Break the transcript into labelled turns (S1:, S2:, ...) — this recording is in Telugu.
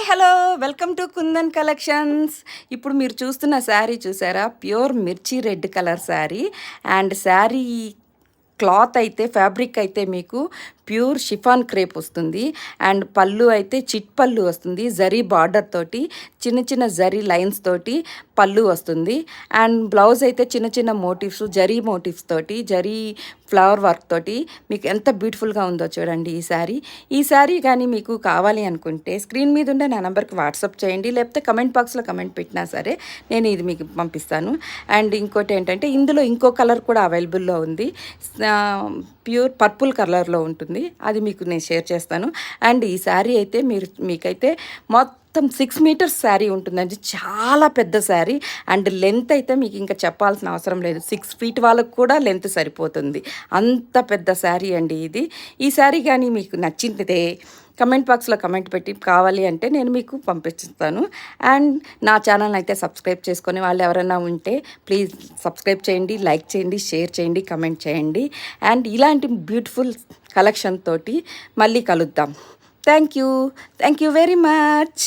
S1: Hi hello welcome to kundan collections. ఇప్పుడు మీరు చూస్తున్న శారీ చూసారా, ప్యూర్ మిర్చి red colour sari. And sari cloth అయితే ఫ్యాబ్రిక్ అయితే మీకు ప్యూర్ షిఫాన్ క్రేప్ వస్తుంది. అండ్ పళ్ళు అయితే చిట్ పళ్ళు వస్తుంది, జరీ బార్డర్ తోటి చిన్న చిన్న జరీ లైన్స్ తోటి పళ్ళు వస్తుంది. అండ్ బ్లౌజ్ అయితే చిన్న చిన్న మోటివ్స్, జరీ మోటివ్స్ తోటి, జరీ ఫ్లవర్ వర్క్ తోటి మీకు ఎంత బ్యూటిఫుల్గా ఉందో చూడండి ఈ శారీ కానీ మీకు కావాలి అనుకుంటే స్క్రీన్ మీద ఉండే నా నెంబర్కి వాట్సాప్ చేయండి, లేకపోతే కమెంట్ బాక్స్లో కమెంట్ పెట్టినా సరే నేను ఇది మీకు పంపిస్తాను. అండ్ ఇంకోటి ఏంటంటే ఇందులో ఇంకో కలర్ కూడా అవైలబుల్లో ఉంది, ప్యూర్ పర్పుల్ కలర్లో ఉంటుంది, అది మీకు నేను షేర్ చేస్తాను. అండ్ ఈ శారీ అయితే మీకైతే మొత్తం 6 మీటర్స్ శారీ ఉంటుందండి, చాలా పెద్ద శారీ. అండ్ లెంత్ అయితే మీకు ఇంకా చెప్పాల్సిన అవసరం లేదు, 6 ఫీట్ వాళ్ళకు కూడా లెంత్ సరిపోతుంది, అంత పెద్ద శారీ అండి ఇది. ఈ శారీ కానీ మీకు నచ్చితే కమెంట్ బాక్స్లో కమెంట్ పెట్టి కావాలి అంటే నేను మీకు పంపిస్తాను. అండ్ నా ఛానల్ అయితే సబ్స్క్రైబ్ చేసుకొని వాళ్ళు ఎవరైనా ఉంటే ప్లీజ్ సబ్స్క్రైబ్ చేయండి, లైక్ చేయండి, షేర్ చేయండి, కమెంట్ చేయండి. అండ్ ఇలాంటి బ్యూటిఫుల్ కలెక్షన్ తోటి మళ్ళీ కలుద్దాం. Thank you very much.